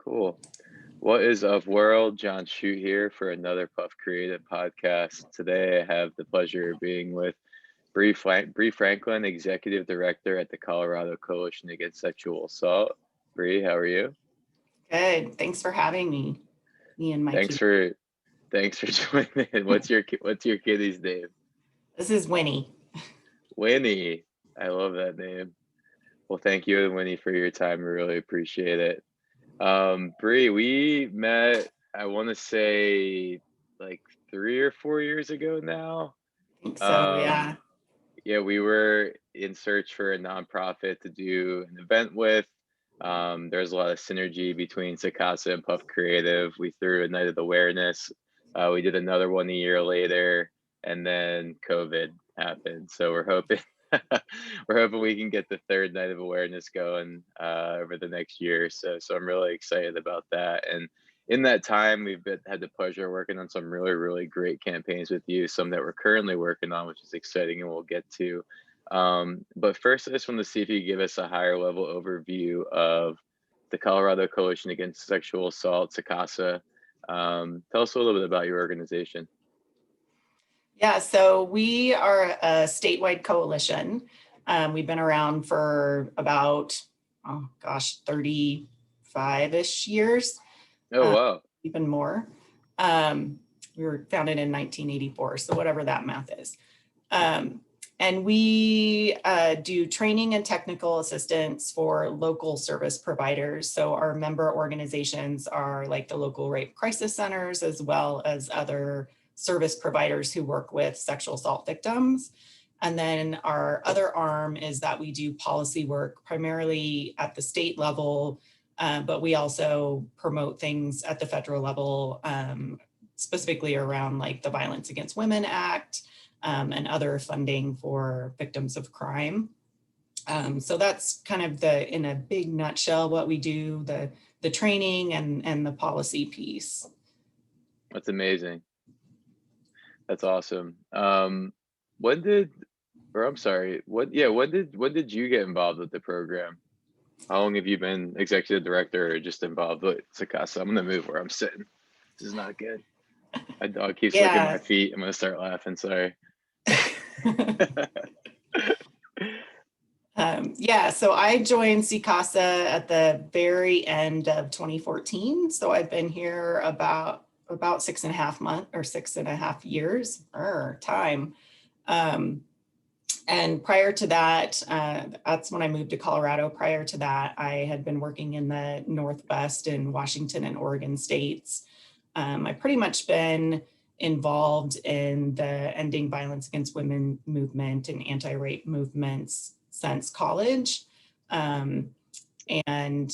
Cool. What is up, world? John Shoot here for another Puff Creative podcast. Today, I have the pleasure of being with Brie Franklin, Executive Director at the Colorado Coalition Against Sexual Assault. Brie, how are you? Good. Thanks for having me. Me and my Thanks kitty. for thanks for joining in. What's your kitty's name? This is Winnie. Winnie. I love that name. Well, thank you, Winnie, for your time. We really appreciate it. Bree, we met, I want to say like 3 or 4 years ago now. I think so, Um, yeah. yeah, we were in search for a nonprofit to do an event with. There's a lot of synergy between CCASA and Puff Creative. We threw a night of awareness. We did another one a year later, and then COVID happened. So we're hoping we're hoping we can get the third night of awareness going over the next year or so. So I'm really excited about that. And in that time, had the pleasure of working on some really great campaigns with you, some that we're currently working on, which is exciting, and we'll get to. But first, I just want to see if you could give us a higher level overview of the Colorado Coalition Against Sexual Assault, CCASA. Tell us a little bit about your organization. Yeah, so we are a statewide coalition. We've been around for about, 35-ish years, Oh, wow. even more. We were founded in 1984, so whatever that math is. And we do training and technical assistance for local service providers. So our member organizations are like the local rape crisis centers, as well as other service providers who work with sexual assault victims. And then our other arm is that we do policy work primarily at the state level, but we also promote things at the federal level, specifically around like the Violence Against Women Act, and other funding for victims of crime. So that's kind of in a big nutshell, what we do, the training and the policy piece. That's amazing. That's awesome. When did you get involved with the program? How long have you been executive director or just involved with CCASA? I'm gonna move where I'm sitting. This is not good. My dog keeps licking my feet. I'm gonna start laughing, sorry. So I joined CCASA at the very end of 2014. So I've been here about 6.5 years time. And prior to that, that's when I moved to Colorado. Prior to that, I had been working in the Northwest in Washington and Oregon states. I've pretty much been involved in the ending violence against women movement and anti-rape movements since college. And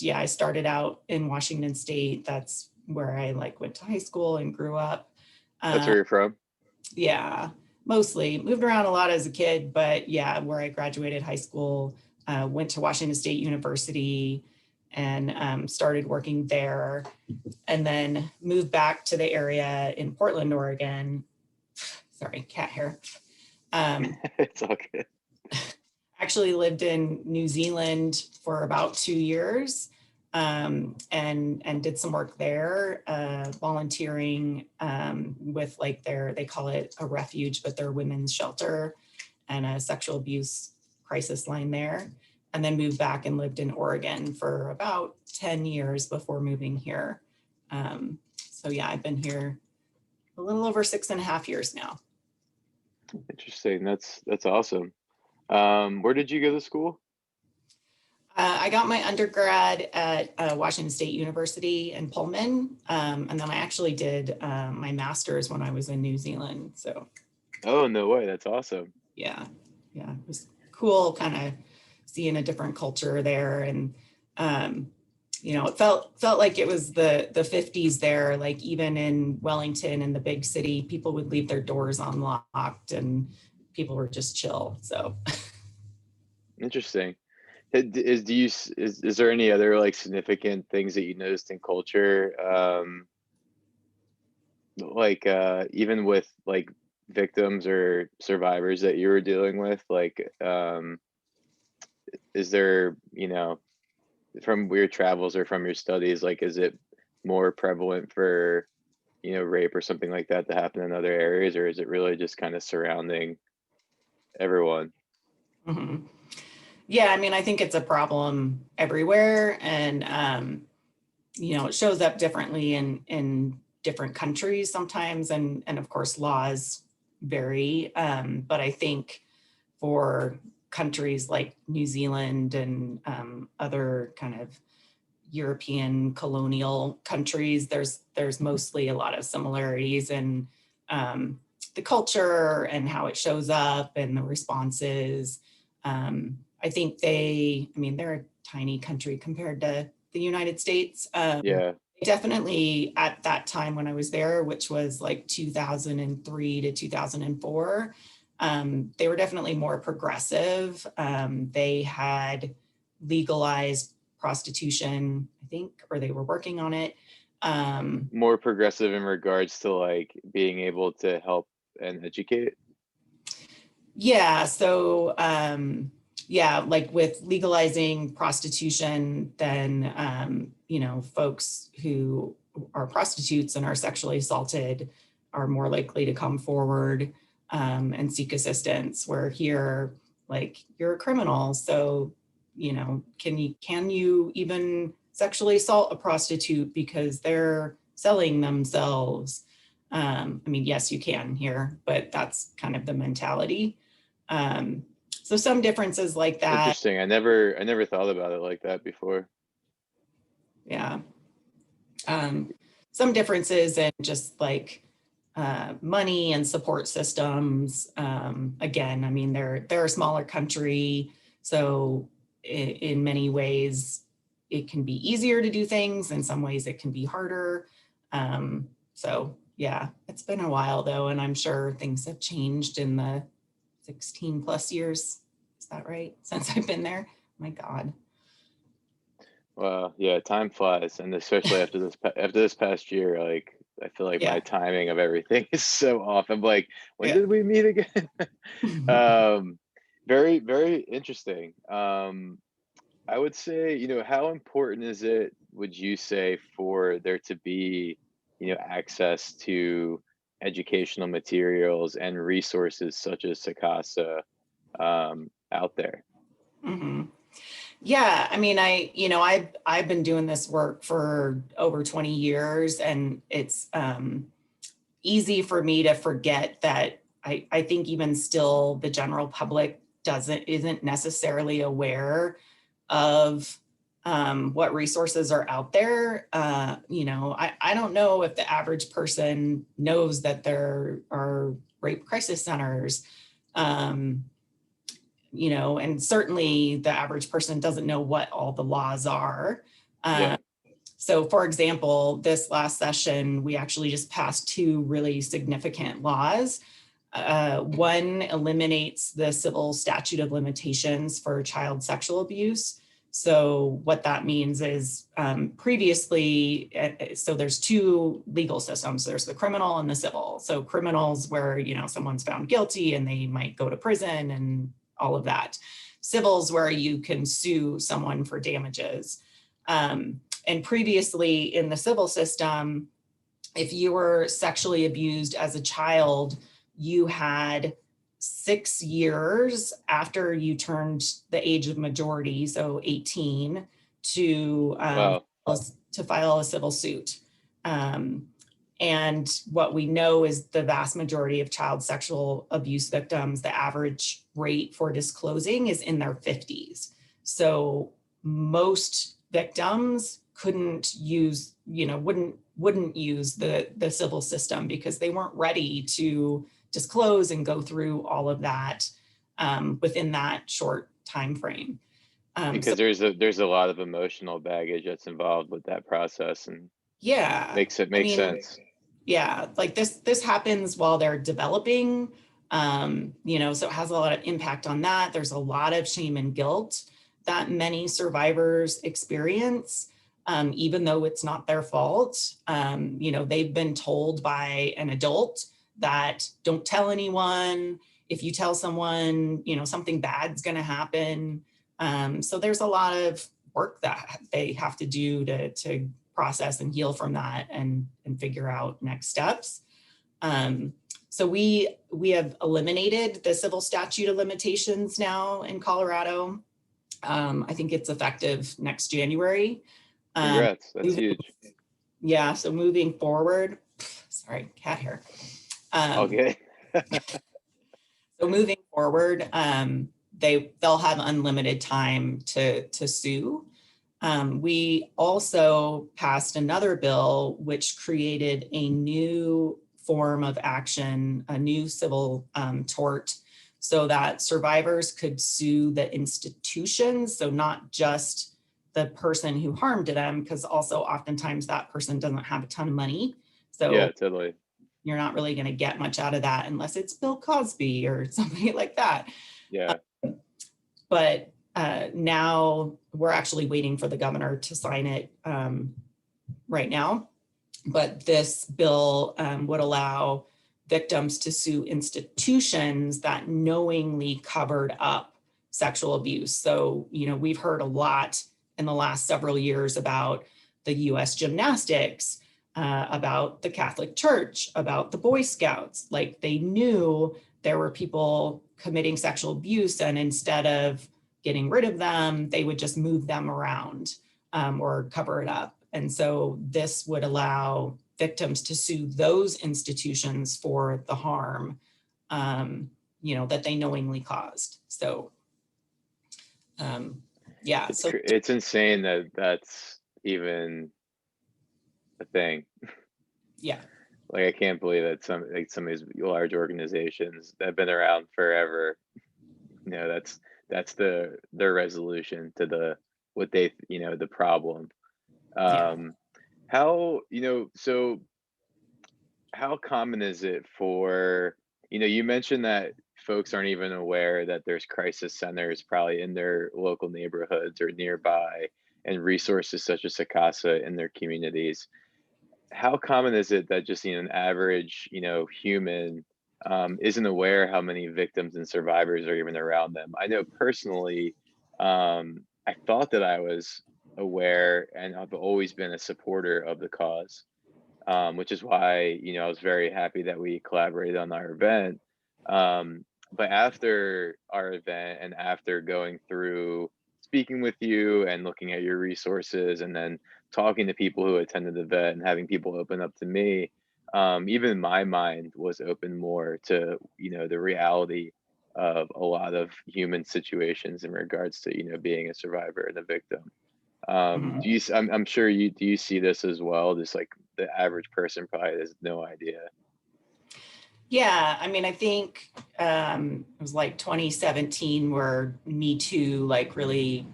yeah, I started out in Washington State. That's where I went to high school and grew up. That's where you're from? Yeah, mostly. Moved around a lot as a kid, but yeah, where I graduated high school, went to Washington State University and started working there, and then moved back to the area in Portland, Oregon. Sorry, cat hair. It's all good. Actually lived in New Zealand for about 2 years, and did some work there, volunteering with they call it a refuge, but their women's shelter and a sexual abuse crisis line there. And then moved back and lived in Oregon for about 10 years before moving here. So yeah, I've been here a little over 6.5 years now. Interesting. That's awesome. Where did you go to school? I got my undergrad at Washington State University in Pullman, and then I actually did my master's when I was in New Zealand. So. Oh, no way! That's awesome. Yeah, it was cool, kind of seeing a different culture there, and it felt like it was the 50s there. Like even in Wellington, in the big city, people would leave their doors unlocked, and people were just chill. So. Interesting. Is there any other significant things that you noticed in culture, even with victims or survivors that you were dealing with? Is there from your travels or from your studies, like, is it more prevalent for, rape or something like that to happen in other areas, or is it really just kind of surrounding everyone? Mhm. Yeah, I mean, I think it's a problem everywhere, and it shows up differently in different countries sometimes, and of course laws vary. But I think for countries like New Zealand and other kind of European colonial countries, there's mostly a lot of similarities in um, the culture and how it shows up and the responses. I think they're a tiny country compared to the United States. Yeah. Definitely at that time when I was there, which was like 2003 to 2004, they were definitely more progressive. They had legalized prostitution, I think, or they were working on it. More progressive in regards to like being able to help and educate. Yeah, so yeah, like with legalizing prostitution, then folks who are prostitutes and are sexually assaulted are more likely to come forward and seek assistance. Where here, like you're a criminal, so can you even sexually assault a prostitute because they're selling themselves? I mean, yes, you can here, but that's kind of the mentality. So some differences like that. Interesting. I never thought about it like that before. Yeah. Um, some differences in just like money and support systems. Again, I mean, they're a smaller country, so in many ways it can be easier to do things. In some ways it can be harder. So yeah, it's been a while though, and I'm sure things have changed in the 16 plus years. Is that right? Since I've been there? My God. Well, yeah, time flies, and especially after this past year, like I feel like my Yeah. timing of everything is so off. I'm like, when Yeah. did we meet again? um, very, very interesting. I would say, how important is it, would you say, for there to be, access to educational materials and resources such as CCASA out there? hmm Yeah, I mean, I've been doing this work for over 20 years, and it's easy for me to forget that I think even still the general public isn't necessarily aware of what resources are out there. I don't know if the average person knows that there are rape crisis centers. Um, and certainly the average person doesn't know what all the laws are. Yeah. So for example, this last session, we actually just passed two really significant laws. One eliminates the civil statute of limitations for child sexual abuse. So what that means is previously, so there's two legal systems. There's the criminal and the civil. So criminals where, someone's found guilty and they might go to prison and all of that. Civils where you can sue someone for damages. And previously in the civil system, if you were sexually abused as a child, you had 6 years after you turned the age of majority, so 18, to Wow. to file a civil suit. And what we know is the vast majority of child sexual abuse victims, the average rate for disclosing is in their 50s. So most victims couldn't use, wouldn't use the civil system because they weren't ready to disclose and go through all of that within that short time frame. So Because there's a lot of emotional baggage that's involved with that process, and yeah, makes it I make mean, sense. yeah, like this happens while they're developing, so it has a lot of impact on that. There's a lot of shame and guilt that many survivors experience, even though it's not their fault. They've been told by an adult that don't tell anyone. If you tell someone, something bad's going to happen. So there's a lot of work that they have to do to process and heal from that and figure out next steps. So we have eliminated the civil statute of limitations now in Colorado. I think it's effective next January. Congrats, that's huge. Yeah, so moving forward, sorry, cat hair. Okay. So moving forward, they'll have unlimited time to sue. We also passed another bill which created a new form of action, a new civil tort, so that survivors could sue the institutions, so not just the person who harmed them, because also oftentimes that person doesn't have a ton of money. So yeah, totally. You're not really going to get much out of that unless it's Bill Cosby or somebody like that. Yeah. But now we're actually waiting for the governor to sign it right now. But this bill would allow victims to sue institutions that knowingly covered up sexual abuse. So, we've heard a lot in the last several years about the US Gymnastics, about the Catholic Church, about the Boy Scouts. Like, they knew there were people committing sexual abuse, and instead of getting rid of them, they would just move them around or cover it up. And so this would allow victims to sue those institutions for the harm, that they knowingly caused. So, yeah. It's insane that that's even a thing. Yeah. Like, I can't believe that some of these large organizations that have been around forever, that's their resolution to the problem. Yeah. So how common is it for, you mentioned that folks aren't even aware that there's crisis centers probably in their local neighborhoods or nearby, and resources such as CCASA in their communities. How common is it that just an average human isn't aware how many victims and survivors are even around them? I know personally, I thought that I was aware, and I've always been a supporter of the cause, which is why I was very happy that we collaborated on our event. But after our event and after going through speaking with you and looking at your resources, and then talking to people who attended the event and having people open up to me, even my mind was open more to the reality of a lot of human situations in regards to being a survivor and a victim. Mhm. I'm sure do you see this as well? Just like the average person probably has no idea. Yeah, I mean, I think it was like 2017 where Me Too really,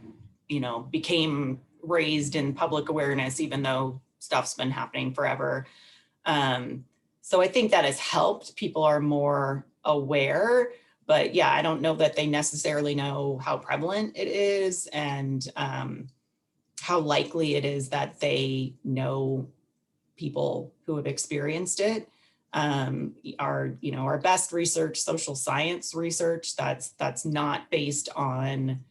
became raised in public awareness, even though stuff's been happening forever. So I think that has helped. People are more aware, but yeah, I don't know that they necessarily know how prevalent it is, and how likely it is that they know people who have experienced it. Our best research, social science research, that's not based on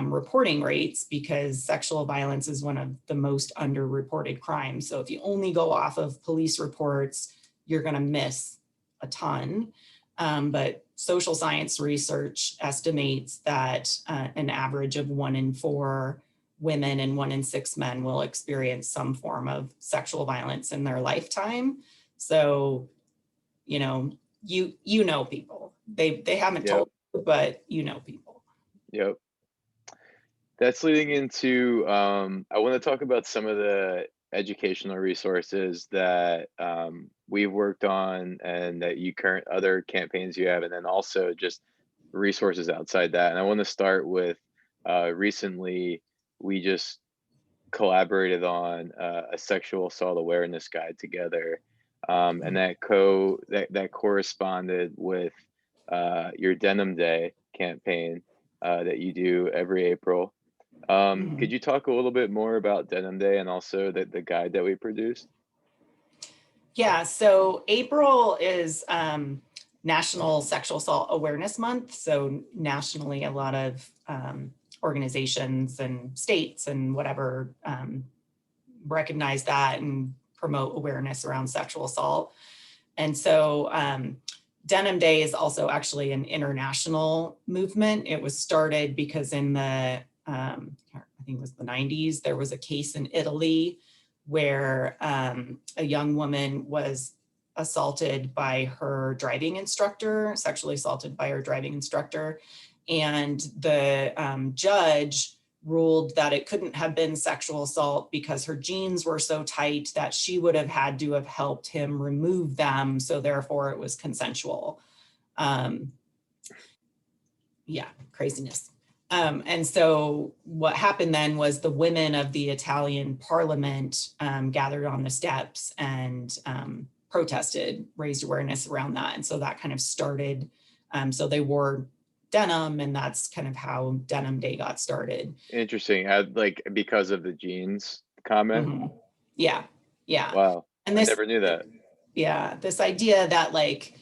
reporting rates, because sexual violence is one of the most underreported crimes. So if you only go off of police reports, you're going to miss a ton. But social science research estimates that an average of 1 in 4 women and 1 in 6 men will experience some form of sexual violence in their lifetime. So, you know people. They haven't Yep. told you, but people. Yep. That's leading into I want to talk about some of the educational resources that we've worked on, and that other campaigns you have, and then also just resources outside that. And I want to start with recently we just collaborated on a sexual assault awareness guide together, and that corresponded with your Denim Day campaign that you do every April. Could you talk a little bit more about Denim Day and also the guide that we produced? Yeah, so April is National Sexual Assault Awareness Month. So nationally, a lot of organizations and states and whatever recognize that and promote awareness around sexual assault. And so Denim Day is also actually an international movement. It was started because in the, I think it was the 90s, there was a case in Italy where a young woman was assaulted by her driving instructor, sexually assaulted by her driving instructor. And the judge ruled that it couldn't have been sexual assault because her jeans were so tight that she would have had to have helped him remove them. So therefore it was consensual. Yeah, craziness. And so what happened then was the women of the Italian parliament gathered on the steps and protested, raised awareness around that. And so that kind of started, so they wore denim, and that's kind of how Denim Day got started. Interesting. Like because of the jeans comment. Mm-hmm. Yeah. Wow. And I never knew that. Yeah, this idea that like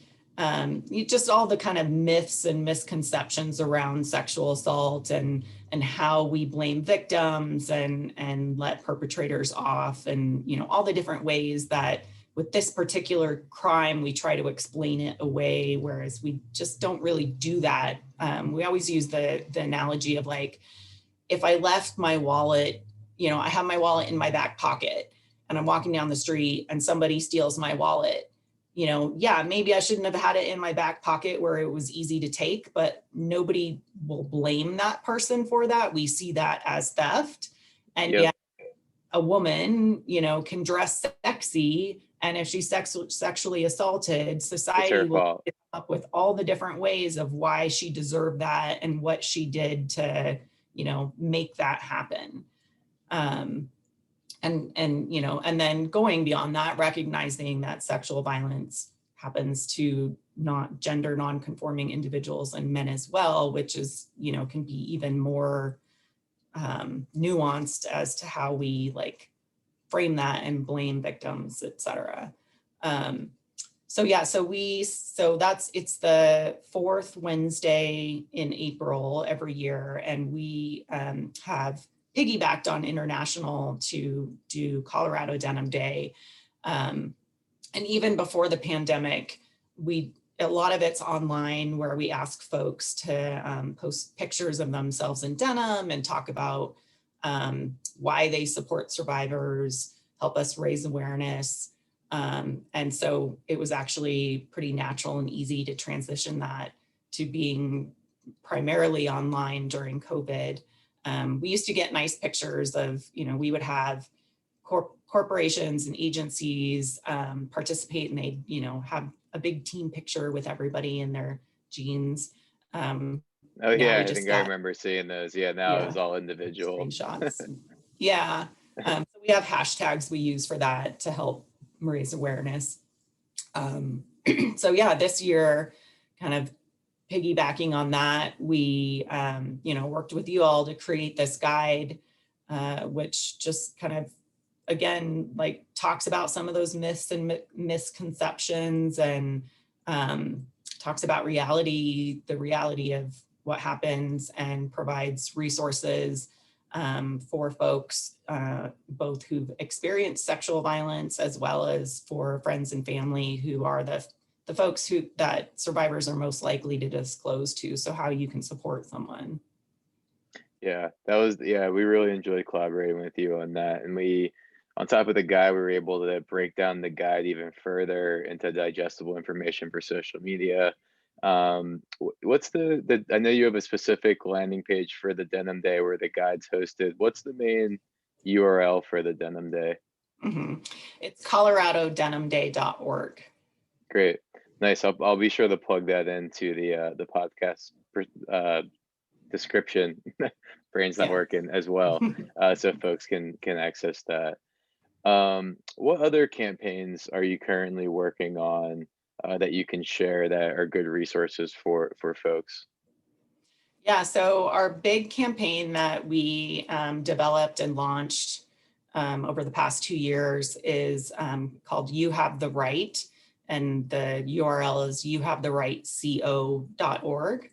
just all the kind of myths and misconceptions around sexual assault and how we blame victims and let perpetrators off, and all the different ways that with this particular crime we try to explain it away, whereas we just don't really do that. We always use the analogy of like, if I left my wallet, I have my wallet in my back pocket and I'm walking down the street and somebody steals my wallet, yeah, maybe I shouldn't have had it in my back pocket where it was easy to take, but nobody will blame that person for that. We see that as theft. And yet a woman, can dress sexy. And if she's sexually assaulted, society will come up with all the different ways of why she deserved that and what she did to, make that happen. And then going beyond that, recognizing that sexual violence happens to gender non-conforming individuals and men as well, which is, can be even more nuanced as to how we like frame that and blame victims, et cetera. It's the fourth Wednesday in April every year. And we have piggybacked on international to do Colorado Denim Day. And even before the pandemic, a lot of it's online where we ask folks to post pictures of themselves in denim and talk about why they support survivors, help us raise awareness. And so it was actually pretty natural and easy to transition that to being primarily online during COVID. We used to get nice pictures of, we would have corporations and agencies participate, and they'd, have a big team picture with everybody in their jeans. Oh yeah, I think I remember seeing those. Yeah, now it's all individual screenshots. Yeah. So we have hashtags we use for that to help raise awareness. So yeah, this year, kind of piggybacking on that, we worked with you all to create this guide, which just kind of, again, like talks about some of those myths and misconceptions, and talks about the reality of what happens, and provides resources for folks, both who've experienced sexual violence, as well as for friends and family who are the folks that survivors are most likely to disclose to. So how you can support someone. Yeah, we really enjoyed collaborating with you on that. And on top of the guide, we were able to break down the guide even further into digestible information for social media. What's I know you have a specific landing page for the Denim Day where the guide's hosted. What's the main URL for the Denim Day? Mm-hmm. It's coloradodenimday.org. Great. Nice. I'll be sure to plug that into the podcast description. Brain's not working as well, so folks can access that. What other campaigns are you currently working on that you can share that are good resources for folks? Yeah, so our big campaign that we developed and launched over the past 2 years is called You Have the Right. And the URL is youhavetherightco.org.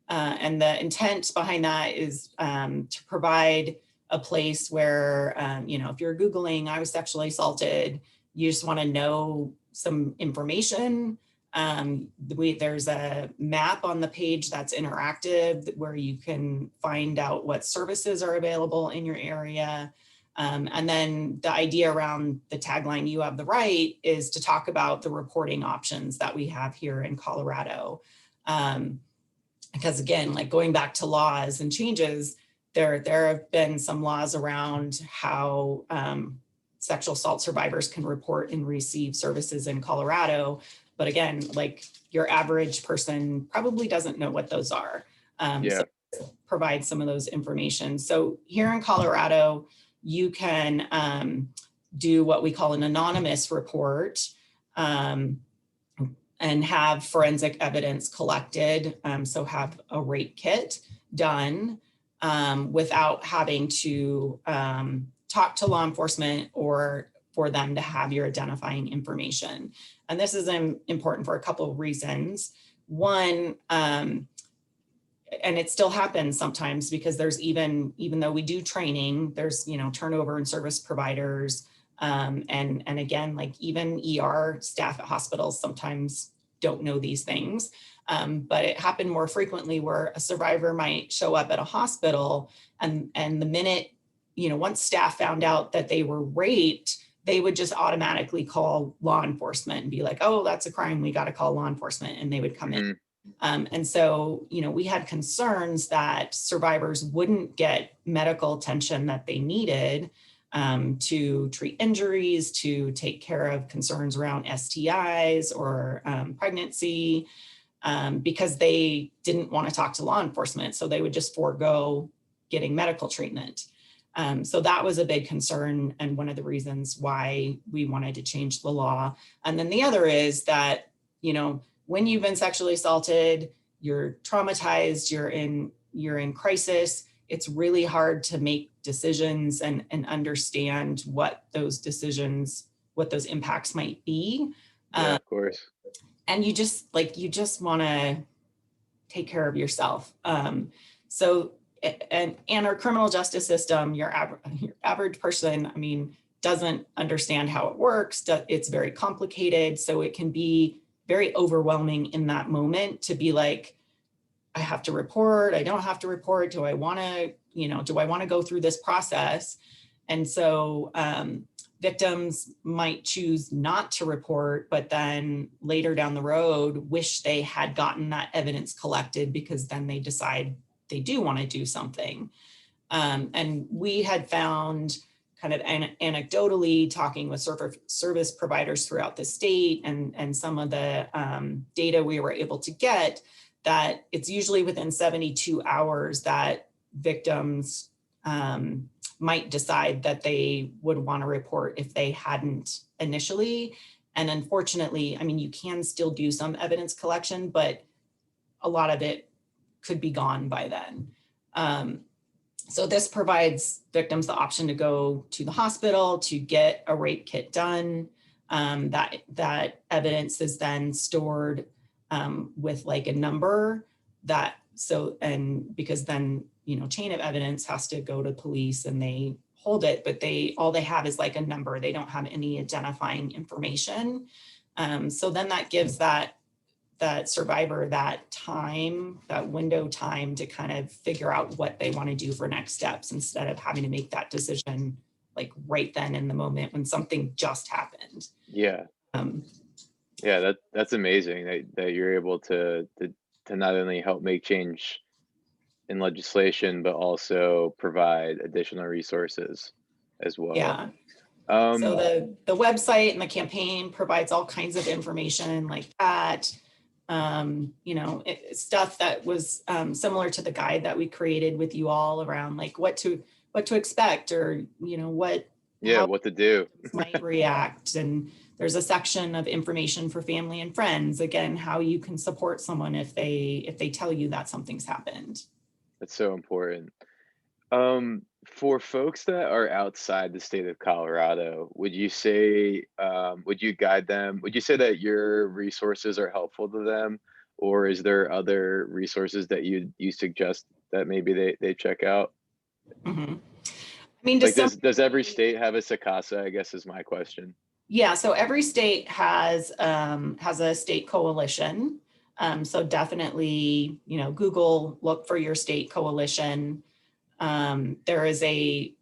And the intent behind that is to provide a place where, if you're Googling, I was sexually assaulted, you just want to know some information. There's a map on the page that's interactive where you can find out what services are available in your area. And then the idea around the tagline, "You have the right," is to talk about the reporting options that we have here in Colorado. Because again, like going back to laws and changes, there have been some laws around how sexual assault survivors can report and receive services in Colorado. But again, like your average person probably doesn't know what those are. So provide some of those information. So here in Colorado, you can do what we call an anonymous report. And have forensic evidence collected, so have a rape kit done without having to talk to law enforcement or for them to have your identifying information. And this is important for a couple of reasons. One, and it still happens sometimes because there's even though we do training, there's turnover in service providers. And again, like even ER staff at hospitals sometimes don't know these things. But it happened more frequently where a survivor might show up at a hospital and the minute, once staff found out that they were raped, they would just automatically call law enforcement and be like, "Oh, that's a crime. We got to call law enforcement." And they would come in. And so, we had concerns that survivors wouldn't get medical attention that they needed to treat injuries, to take care of concerns around STIs or pregnancy, because they didn't want to talk to law enforcement. So they would just forego getting medical treatment. So that was a big concern and one of the reasons why we wanted to change the law. And then the other is that, when you've been sexually assaulted, you're traumatized, you're in crisis, it's really hard to make decisions and understand what those impacts might be. Of course. And you just want to take care of yourself. So, and our criminal justice system, your average person, doesn't understand how it works. It's very complicated. So it can be very overwhelming in that moment to be like, I have to report, I don't have to report. Do I want to go through this process? And so victims might choose not to report, but then later down the road, wish they had gotten that evidence collected because then they decide they do want to do something. And we had found kind of anecdotally talking with service providers throughout the state and some of the data we were able to get, that it's usually within 72 hours that victims might decide that they would want to report if they hadn't initially. And unfortunately, you can still do some evidence collection, but a lot of it could be gone by then. So this provides victims the option to go to the hospital to get a rape kit done. That evidence is then stored with like a number because then, chain of evidence has to go to police and they hold it, but all they have is like a number. They don't have any identifying information. So then that gives that survivor that window time to kind of figure out what they want to do for next steps instead of having to make that decision like right then in the moment when something just happened. Yeah. That's amazing that you're able to not only help make change in legislation, but also provide additional resources as well. Yeah. So the website and the campaign provides all kinds of information like that. Stuff that was similar to the guide that we created with you all around like what to expect or what to do might react. And there's a section of information for family and friends, again, how you can support someone if they tell you that something's happened. That's so important. For folks that are outside the state of Colorado, would you say would you guide them? Would you say that your resources are helpful to them? or is there other resources that you suggest that maybe they check out? Mhm. I mean, to Like, some does every degree, state have a CCASA, I guess is my question. yeah, so every state has a state coalition. So definitely, Google, look for your state coalition. There is a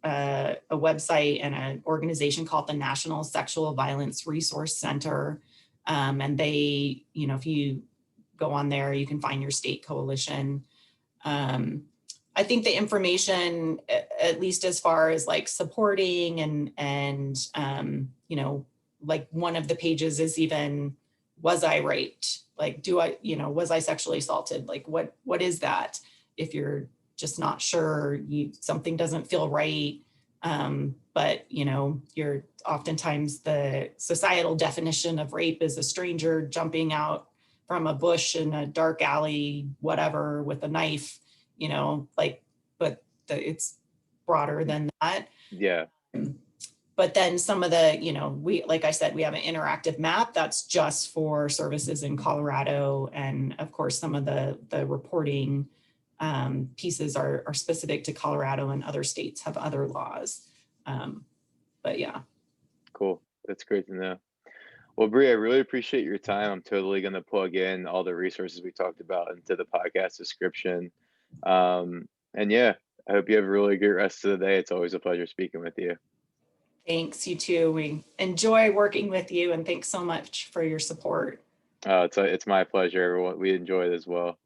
website and an organization called the National Sexual Violence Resource Center. And they, if you go on there, you can find your state coalition. Um, I think the information, at least as far as like supporting and like one of the pages is even, was I raped? Like, was I sexually assaulted? Like, what is that? If you're just not sure, something doesn't feel right. But you're oftentimes the societal definition of rape is a stranger jumping out from a bush in a dark alley, whatever, with a knife, like, but it's broader than that. Yeah, But then some of the, like I said, we have an interactive map that's just for services in Colorado. And of course, some of the reporting pieces are specific to Colorado, and other states have other laws. But yeah. cool. That's great to know. Well, Brie, I really appreciate your time. I'm totally going to plug in all the resources we talked about into the podcast description. And yeah, I hope you have a really good rest of the day. It's always a pleasure speaking with you. Thanks, you too. We enjoy working with you, and thanks so much for your support. It's my pleasure. We enjoy it as well.